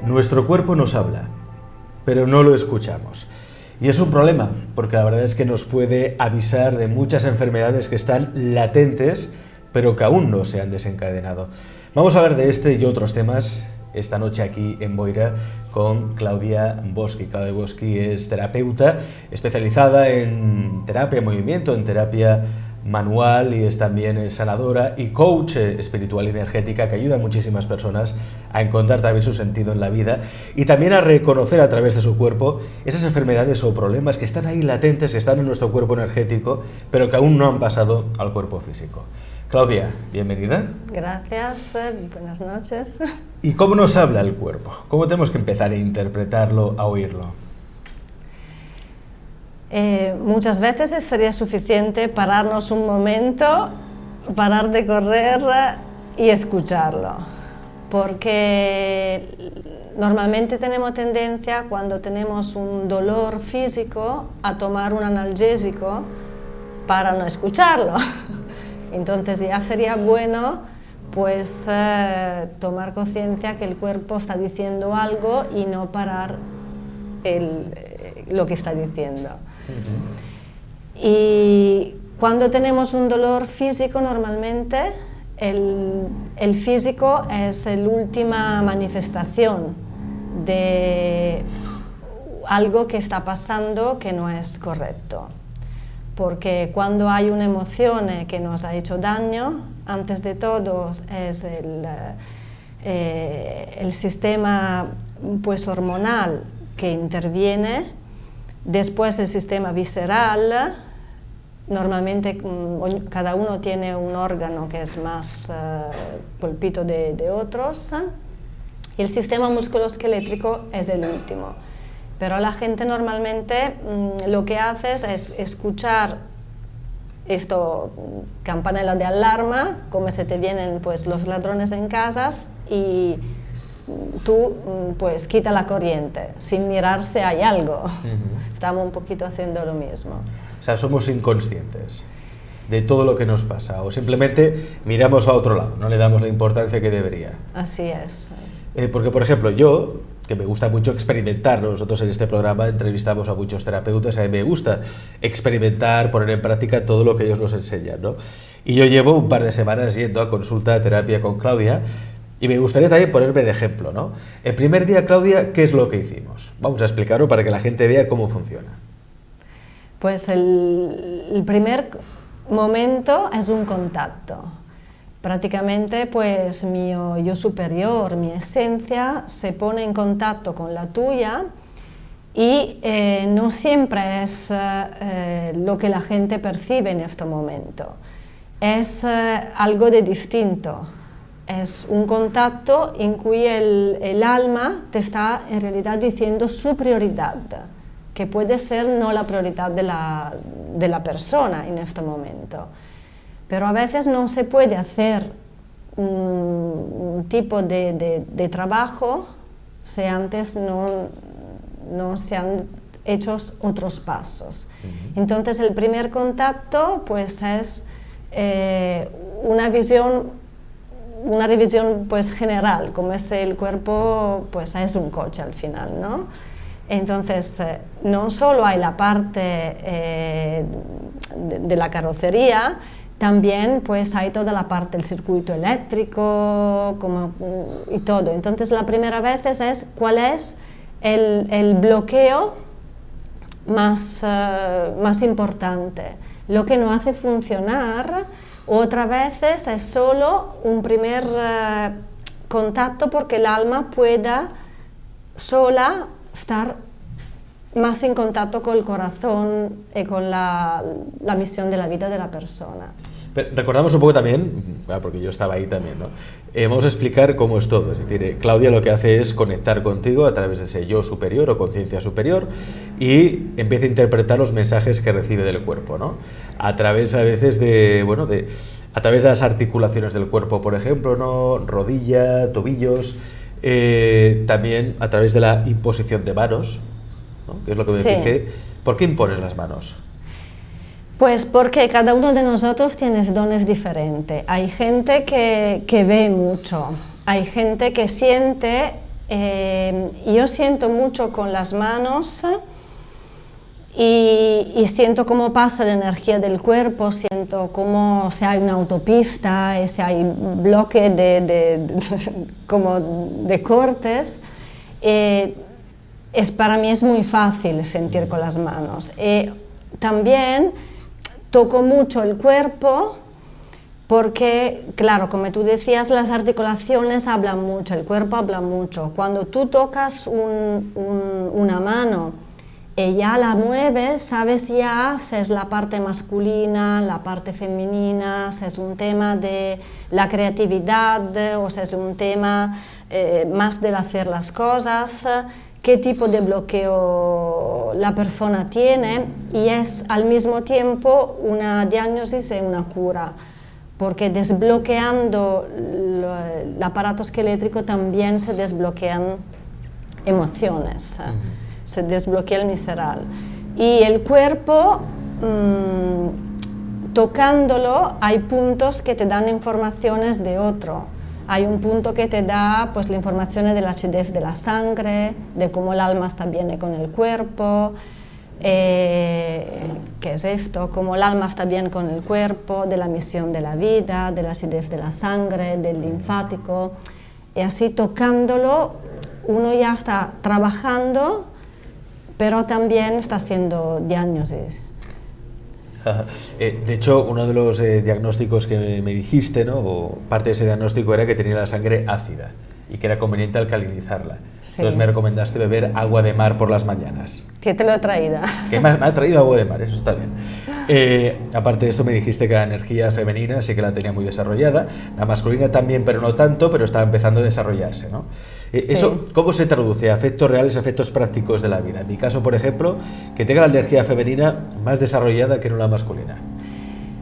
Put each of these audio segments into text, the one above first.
Nuestro cuerpo nos habla, pero no lo escuchamos. Y es un problema, porque la verdad es que nos puede avisar de muchas enfermedades que están latentes, pero que aún no se han desencadenado. Vamos a hablar de este y otros temas esta noche aquí en Boira con Claudia Boschi. Claudia Boschi es terapeuta especializada en terapia de movimiento, en terapia manual, y es también sanadora y coach espiritual y energética que ayuda a muchísimas personas a encontrar también su sentido en la vida y también a reconocer a través de su cuerpo esas enfermedades o problemas que están ahí latentes, que están en nuestro cuerpo energético, pero que aún no han pasado al cuerpo físico. Claudia, bienvenida. Gracias, buenas noches. ¿Y cómo nos habla el cuerpo? ¿Cómo tenemos que empezar a interpretarlo, a oírlo? Muchas veces sería suficiente pararnos un momento, parar de correr y escucharlo, porque normalmente tenemos tendencia, cuando tenemos un dolor físico, a tomar un analgésico para no escucharlo. Entonces ya sería bueno pues tomar conciencia que el cuerpo está diciendo algo y no parar lo que está diciendo. Y cuando tenemos un dolor físico, normalmente el físico es la última manifestación de algo que está pasando que no es correcto. Porque cuando hay una emoción que nos ha hecho daño, antes de todo es el sistema pues, hormonal que interviene. Después el sistema visceral, normalmente cada uno tiene un órgano que es más colpito de otros, y el sistema musculoesquelético es el último. Pero la gente normalmente lo que hace es escuchar esto, campanela de alarma, como se te vienen pues, los ladrones en casas, y tú pues quita la corriente, sin mirar si hay algo. Estamos un poquito haciendo lo mismo. O sea, somos inconscientes de todo lo que nos pasa, o simplemente miramos a otro lado, no le damos la importancia que debería. Así es. Porque, por ejemplo, yo, que me gusta mucho experimentar, ¿no? Nosotros en este programa entrevistamos a muchos terapeutas, a mí me gusta experimentar, poner en práctica todo lo que ellos nos enseñan, ¿no? Y yo llevo un par de semanas yendo a consulta de terapia con Claudia, y me gustaría también ponerme de ejemplo, ¿no? El primer día, Claudia, ¿qué es lo que hicimos? Vamos a explicarlo para que la gente vea cómo funciona. Pues el primer momento es un contacto. Prácticamente, pues mi yo superior, mi esencia, se pone en contacto con la tuya y no siempre es lo que la gente percibe en este momento. Es algo de distinto. Es un contacto en cui el alma te está en realidad diciendo su prioridad, que puede ser no la prioridad de la persona en este momento. Pero a veces no se puede hacer un tipo de trabajo si antes no se han hecho otros pasos. Entonces el primer contacto pues, es una revisión pues, general, como es el cuerpo, pues es un coche al final, ¿no? Entonces, no solo hay la parte de la carrocería, también pues hay toda la parte del circuito eléctrico y todo. Entonces, la primera vez es cuál es el bloqueo más importante, lo que no hace funcionar. Otras veces es solo un primer contacto porque el alma pueda sola estar más en contacto con el corazón y con la misión de la vida de la persona. Pero recordamos un poco también, porque yo estaba ahí también, ¿no? Vamos a explicar cómo es todo. Es decir, Claudia lo que hace es conectar contigo a través de ese yo superior o conciencia superior y empieza a interpretar los mensajes que recibe del cuerpo, ¿no? A través a veces a través de las articulaciones del cuerpo, por ejemplo, ¿no? Rodilla, tobillos, también a través de la imposición de manos, ¿no? Que es lo que me fijé. ¿Por qué impones las manos? Pues porque cada uno de nosotros tiene dones diferentes. Hay gente que ve mucho, hay gente que siente Yo siento mucho con las manos y siento cómo pasa la energía del cuerpo, siento cómo si hay una autopista, si hay un bloque como de cortes. Para mí es muy fácil sentir con las manos. También toco mucho el cuerpo porque, claro, como tú decías, las articulaciones hablan mucho, el cuerpo habla mucho. Cuando tú tocas una mano y ya la mueves, sabes ya si es la parte masculina, la parte femenina, si es un tema de la creatividad o si es un tema más del hacer las cosas, qué tipo de bloqueo la persona tiene, y es al mismo tiempo una diagnosis y una cura, porque desbloqueando el aparato esquelético también se desbloquean emociones, se desbloquea el visceral. Y el cuerpo, tocándolo, hay puntos que te dan informaciones de otro. Hay un punto que te da pues, la información de la acidez de la sangre, de cómo el alma está bien con el cuerpo, ¿qué es esto? Cómo el alma está bien con el cuerpo, de la misión de la vida, de la acidez de la sangre, del linfático. Y así tocándolo, uno ya está trabajando, pero también está haciendo diagnosis. De hecho, uno de los diagnósticos que me dijiste, ¿no? O parte de ese diagnóstico era que tenía la sangre ácida y que era conveniente alcalinizarla. Sí. Entonces me recomendaste beber agua de mar por las mañanas. Que te lo he traído. Que me ha traído agua de mar, eso está bien. Aparte de esto me dijiste que la energía femenina sí que la tenía muy desarrollada, la masculina también, pero no tanto, pero estaba empezando a desarrollarse, ¿no? Sí. ¿Eso cómo se traduce a efectos reales, a efectos prácticos de la vida? En mi caso, por ejemplo, que tenga la energía femenina más desarrollada que no la masculina.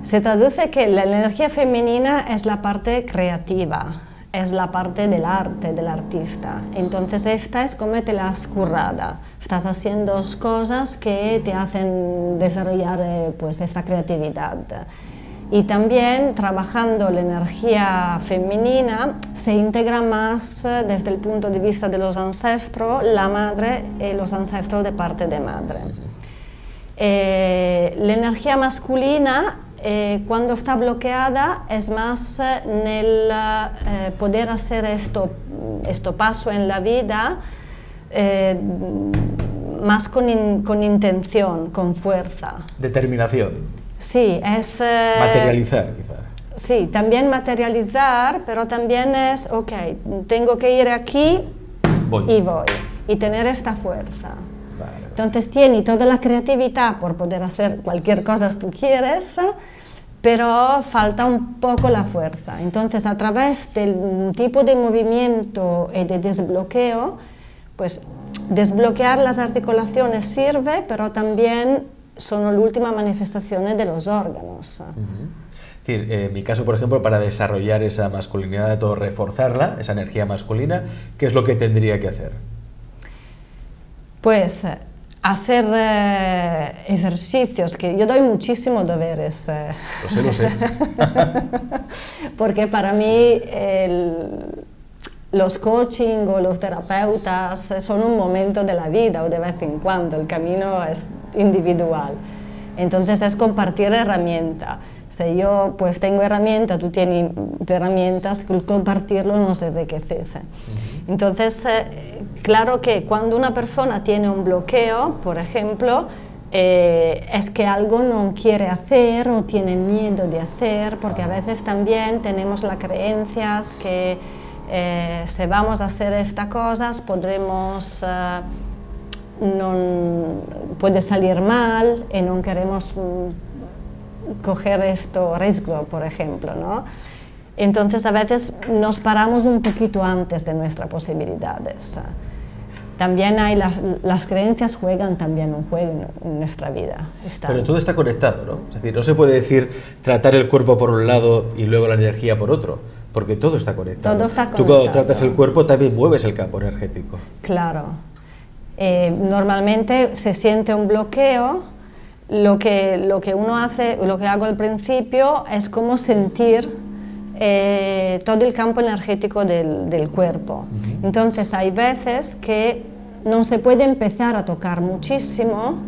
Se traduce que la energía femenina es la parte creativa, es la parte del arte, del artista. Entonces esta es como te la has currada. Estás haciendo cosas que te hacen desarrollar pues, esta creatividad. Y también trabajando la energía femenina se integra más desde el punto de vista de los ancestros, la madre y los ancestros de parte de madre. La energía masculina cuando está bloqueada es más en el poder hacer esto paso en la vida más con intención, con fuerza. Determinación. Sí, es... materializar, quizá. Sí, también materializar, pero también es, ok, tengo que ir aquí y voy, y tener esta fuerza. Vale. Entonces tiene toda la creatividad por poder hacer cualquier cosa que tú quieres, pero falta un poco la fuerza. Entonces a través del tipo de movimiento y de desbloqueo, pues desbloquear las articulaciones sirve, pero también son la última manifestación de los órganos. Es decir, en mi caso, por ejemplo, para desarrollar esa masculinidad, de todo reforzarla, esa energía masculina, ¿qué es lo que tendría que hacer? Pues hacer ejercicios, que yo doy muchísimos deberes. Lo sé. Porque para mí los coaching o los terapeutas son un momento de la vida o de vez en cuando, el camino es individual. Entonces es compartir herramientas. Si yo pues tengo herramientas, tú tienes herramientas, compartirlo nos enriquece. Entonces, claro que cuando una persona tiene un bloqueo, por ejemplo, es que algo no quiere hacer o tiene miedo de hacer, porque a veces también tenemos las creencias que si vamos a hacer estas cosas podremos... puede salir mal y no queremos coger esto riesgo, por ejemplo, ¿no? Entonces a veces nos paramos un poquito antes de nuestras posibilidades. También hay las creencias juegan también un juego en nuestra vida. Pero todo está conectado, ¿no? Es decir, no se puede decir tratar el cuerpo por un lado y luego la energía por otro, porque todo está conectado. Todo está conectado. Tú cuando tratas el cuerpo también mueves el campo energético. Claro. Normalmente se siente un bloqueo, lo que uno hace, lo que hago al principio es como sentir todo el campo energético del cuerpo. Entonces hay veces que no se puede empezar a tocar muchísimo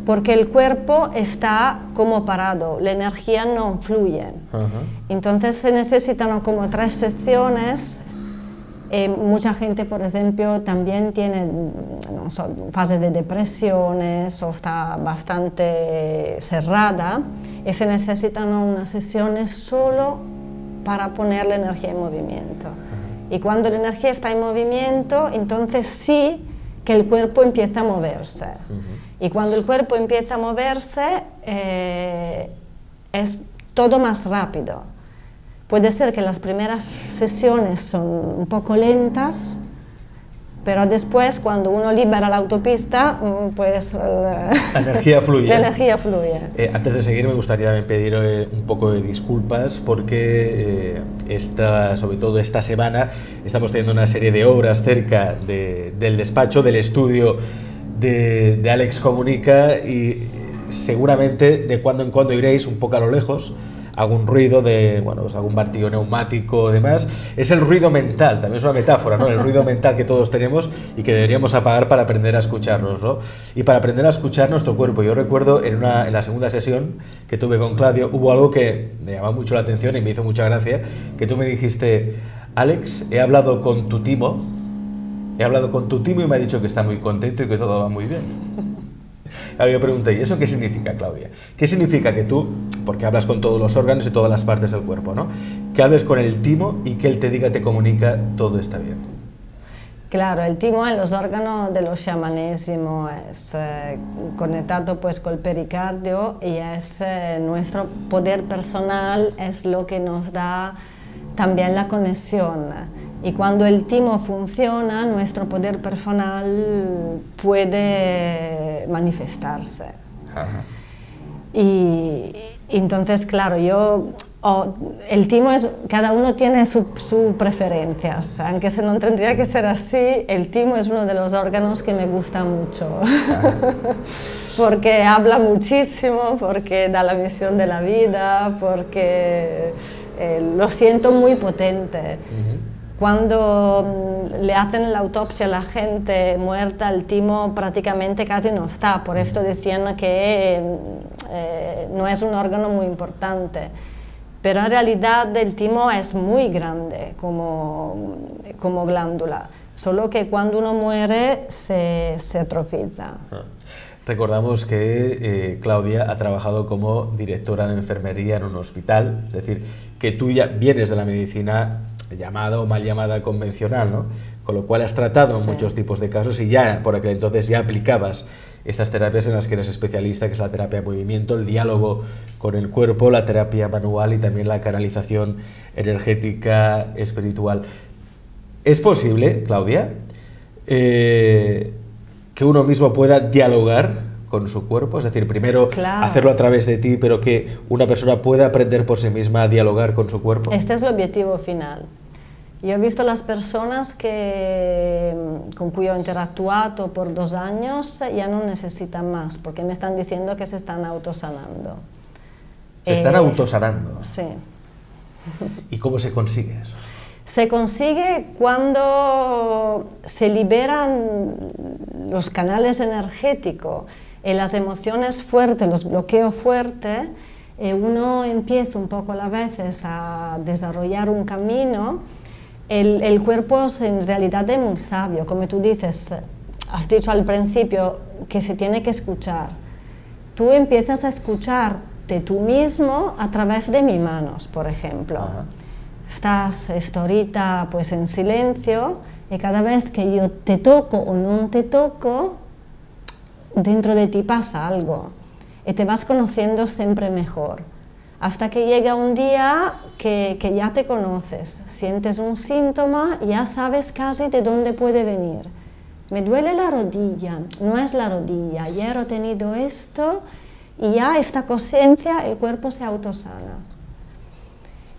porque el cuerpo está como parado, la energía no fluye. Entonces se necesitan como 3 sesiones. Mucha gente, por ejemplo, también tiene fases de depresiones o está bastante cerrada y se necesitan unas sesiones solo para poner la energía en movimiento. Y cuando la energía está en movimiento, entonces sí que el cuerpo empieza a moverse. Y cuando el cuerpo empieza a moverse, es todo más rápido. Puede ser que las primeras sesiones son un poco lentas, pero después, cuando uno libera la autopista, pues la energía fluye. La energía fluye. Antes de seguir, me gustaría pedir un poco de disculpas porque sobre todo esta semana estamos teniendo una serie de obras cerca del despacho, del estudio de Alex Comunica, y seguramente de cuando en cuando iréis un poco a lo lejos algún ruido pues algún martillo neumático o demás. Es el ruido mental, también es una metáfora, ¿no? El ruido mental que todos tenemos y que deberíamos apagar para aprender a escucharnos, ¿no? Y para aprender a escuchar nuestro cuerpo. Yo recuerdo en la segunda sesión que tuve con Claudio, hubo algo que me llamó mucho la atención y me hizo mucha gracia, que tú me dijiste: Alex, he hablado con tu timo y me ha dicho que está muy contento y que todo va muy bien. Ahora yo pregunté: ¿y eso qué significa, Claudia? ¿Qué significa que tú, porque hablas con todos los órganos y todas las partes del cuerpo, ¿no?, que hables con el timo y que él te diga, te comunica, todo está bien? Claro, el timo en los órganos de los shamanismo es conectado pues con el pericardio y es nuestro poder personal, es lo que nos da también la conexión. Y cuando el timo funciona, nuestro poder personal puede manifestarse. Y entonces, claro, el timo cada uno tiene sus preferencias, aunque no tendría que ser así. El timo es uno de los órganos que me gusta mucho, porque habla muchísimo, porque da la misión de la vida, porque lo siento muy potente. Cuando le hacen la autopsia a la gente muerta, el timo prácticamente casi no está, por esto decían que no es un órgano muy importante. Pero en realidad el timo es muy grande como glándula, solo que cuando uno muere se atrofiza. Recordamos que Claudia ha trabajado como directora de enfermería en un hospital, es decir, que tú ya vienes de la medicina llamada o mal llamada convencional, ¿no? Con lo cual has tratado muchos tipos de casos y ya por aquel entonces ya aplicabas estas terapias en las que eres especialista, que es la terapia de movimiento, el diálogo con el cuerpo, la terapia manual y también la canalización energética espiritual. ¿Es posible, Claudia, que uno mismo pueda dialogar con su cuerpo? Es decir, primero hacerlo a través de ti, pero que una persona pueda aprender por sí misma a dialogar con su cuerpo. Este es el objetivo final. Yo he visto las personas con cui ho interactuato por 2 años ya no necesitan más, porque me están diciendo que se están autosanando. ¿Se están autosanando? Sí. ¿Y cómo se consigue eso? Se consigue cuando se liberan los canales energéticos y las emociones fuertes, los bloqueos fuertes, uno empieza un poco a veces a desarrollar un camino. El cuerpo en realidad es muy sabio, como tú dices, has dicho al principio que se tiene que escuchar. Tú empiezas a escucharte tú mismo a través de mis manos, por ejemplo. Estás ahorita pues en silencio y cada vez que yo te toco o no te toco, dentro de ti pasa algo y te vas conociendo siempre mejor. Hasta que llega un día que ya te conoces, sientes un síntoma, ya sabes casi de dónde puede venir. Me duele la rodilla, no es la rodilla, ayer he tenido esto y ya esta conciencia, el cuerpo se autosana.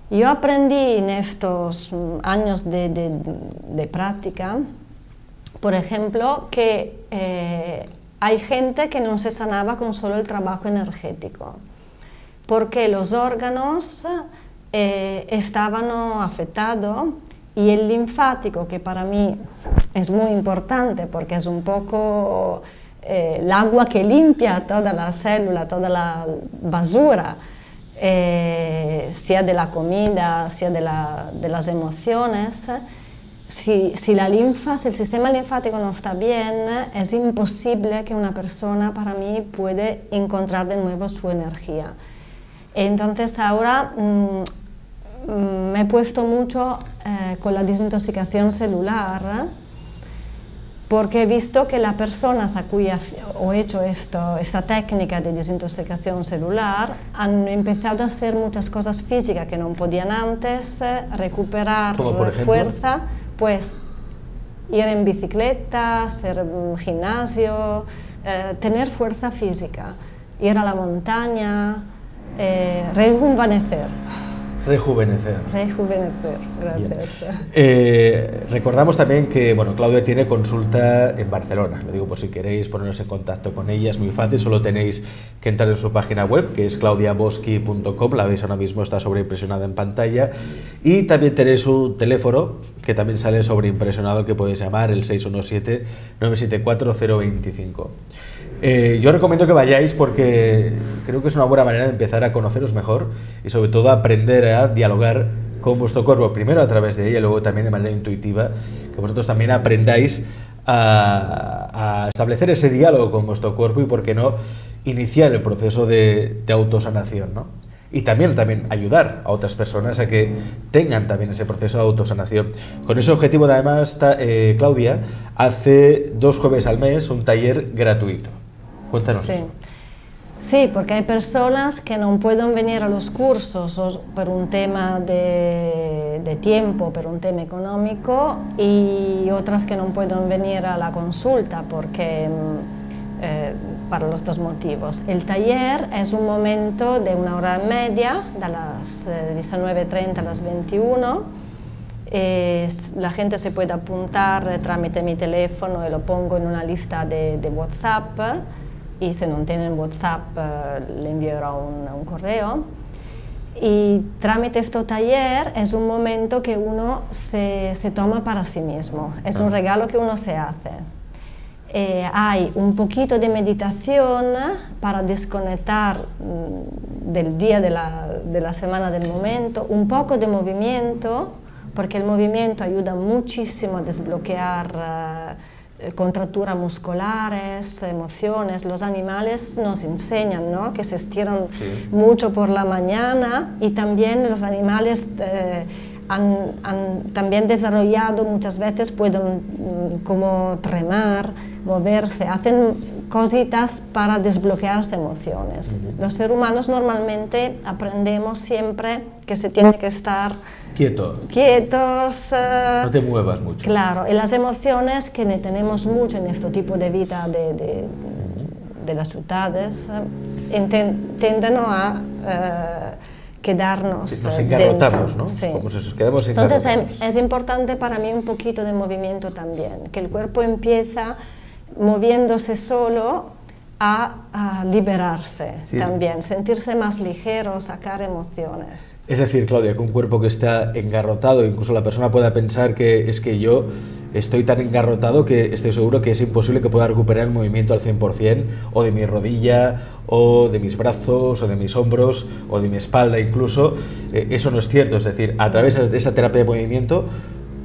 Yo aprendí en estos años de práctica, por ejemplo, que hay gente que no se sanaba con solo el trabajo energético, porque los órganos estaban afectados, y el linfático, que para mí es muy importante porque es un poco el agua que limpia toda la célula, toda la basura, sea de la comida, sea de las emociones. Si el sistema linfático no está bien, es imposible que una persona, para mí, pueda encontrar de nuevo su energía. Entonces ahora me he puesto mucho con la desintoxicación celular, porque he visto que las personas a cuyas he hecho esta técnica de desintoxicación celular han empezado a hacer muchas cosas físicas que no podían antes, recuperar fuerza, pues ir en bicicleta, hacer gimnasio, tener fuerza física, ir a la montaña, rejuvenecer. Rejuvenecer, gracias. Recordamos también que Claudia tiene consulta en Barcelona. Lo digo por si queréis poneros en contacto con ella, es muy fácil, solo tenéis que entrar en su página web, que es claudiaboschi.com, la veis ahora mismo, está sobreimpresionada en pantalla, y también tenéis su teléfono, que también sale sobreimpresionado, que podéis llamar, el 617-974-025. Yo recomiendo que vayáis porque creo que es una buena manera de empezar a conoceros mejor y sobre todo a aprender a dialogar con vuestro cuerpo, primero a través de ella y luego también de manera intuitiva, que vosotros también aprendáis a establecer ese diálogo con vuestro cuerpo y, por qué no, iniciar el proceso de autosanación, ¿no? Y también ayudar a otras personas a que tengan también ese proceso de autosanación. Con ese objetivo, además, Claudia hace 2 jueves al mes un taller gratuito. Cuéntanos eso. Sí, porque hay personas que no pueden venir a los cursos por un tema de tiempo, por un tema económico, y otras que no pueden venir a la consulta porque para los 2 motivos. El taller es un momento de 1 hora y media, de las 19:30 a las 21. La gente se puede apuntar tramite mi teléfono y lo pongo en una lista de WhatsApp, y si no tienen WhatsApp le enviaré un correo. Y trámite este taller es un momento que uno se toma para sí mismo, es un regalo que uno se hace. Hay un poquito de meditación para desconectar del día, de la semana, del momento, un poco de movimiento, porque el movimiento ayuda muchísimo a desbloquear contracturas musculares, emociones. Los animales nos enseñan, ¿no?, que se estiran mucho por la mañana, y también los animales han también desarrollado, muchas veces pueden como tremar, moverse, hacen cositas para desbloquear emociones. Los seres humanos normalmente aprendemos siempre que se tiene que estar quietos, no te muevas mucho. Claro, y las emociones que tenemos mucho en este tipo de vida de las ciudades tienden a quedarnos nos engarrotarnos, ¿no? Sí. Como si nos quedamos engarrotados. Entonces es importante para mí un poquito de movimiento también, que el cuerpo empieza moviéndose solo a liberarse, también, sentirse más ligero, sacar emociones. Es decir, Claudia, que un cuerpo que está engarrotado, incluso la persona pueda pensar que es que yo estoy tan engarrotado que estoy seguro que es imposible que pueda recuperar el movimiento al 100%, o de mi rodilla, o de mis brazos, o de mis hombros, o de mi espalda incluso. Eso no es cierto, es decir, a través de esa terapia de movimiento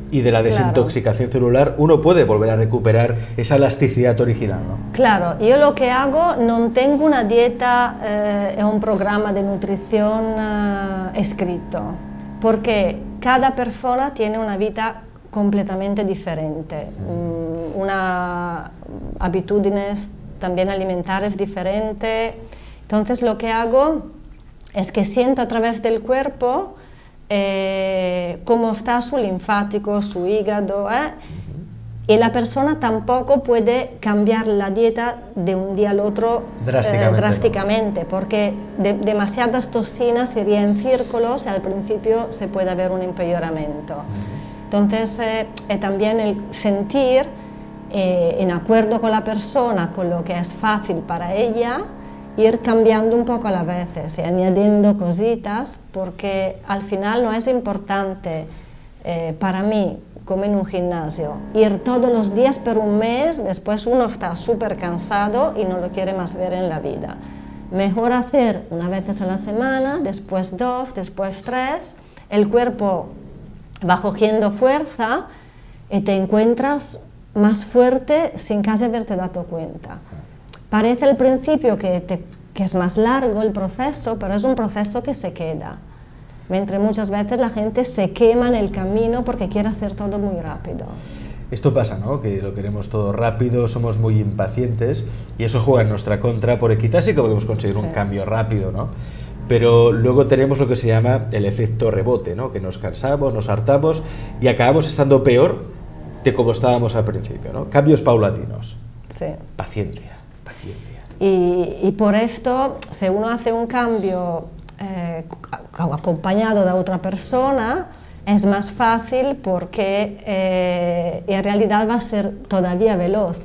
y de la desintoxicación celular, uno puede volver a recuperar esa elasticidad original, ¿no? Claro, yo lo que hago, no tengo una dieta o un programa de nutrición escrito, porque cada persona tiene una vida completamente diferente, una habitudes también alimentarias diferentes. Entonces lo que hago es que siento a través del cuerpo cómo está su linfático, su hígado, y la persona tampoco puede cambiar la dieta de un día al otro drásticamente, ¿no? Porque demasiadas toxinas irían en círculos y al principio se puede haber un empeoramiento. Entonces también el sentir en acuerdo con la persona, con lo que es fácil para ella, ir cambiando un poco a la vez y añadiendo cositas, porque al final no es importante para mí, como en un gimnasio, ir todos los días por un mes, después uno está súper cansado y no lo quiere más ver en la vida. Mejor hacer una vez a la semana, después 2, después 3, el cuerpo va cogiendo fuerza y te encuentras más fuerte sin casi haberte dado cuenta. Parece al principio que es más largo el proceso, pero es un proceso que se queda. Mientras muchas veces la gente se quema en el camino porque quiere hacer todo muy rápido. Esto pasa, ¿no? Que lo queremos todo rápido, somos muy impacientes y eso juega en nuestra contra, porque quizás sí que podemos conseguir un cambio rápido, ¿no? Pero luego tenemos lo que se llama el efecto rebote, ¿no? Que nos cansamos, nos hartamos y acabamos estando peor de como estábamos al principio, ¿no? Cambios paulatinos. Sí. Paciencia, paciencia. Y por esto, si uno hace un cambio acompañado de otra persona, es más fácil porque en realidad va a ser todavía veloz,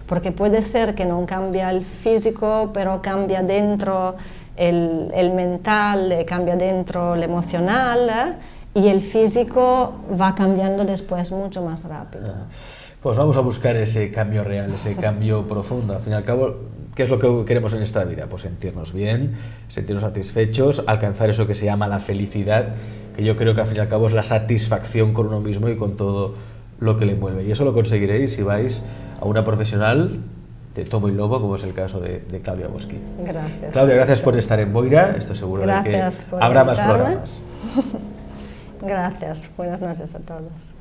porque puede ser que no cambia el físico, pero cambia dentro el mental, cambia dentro el emocional, y el físico va cambiando después mucho más rápido. Pues vamos a buscar ese cambio real, ese cambio profundo. Al fin y al cabo, ¿qué es lo que queremos en esta vida? Pues sentirnos bien, sentirnos satisfechos, alcanzar eso que se llama la felicidad, que yo creo que al fin y al cabo es la satisfacción con uno mismo y con todo lo que le envuelve. Y eso lo conseguiréis si vais a una profesional de tomo y lomo, como es el caso de Claudia Boschi. Gracias. Claudia, gracias por estar en Boira. Estoy seguro de que habrá más programas. Gracias. Buenas noches a todos.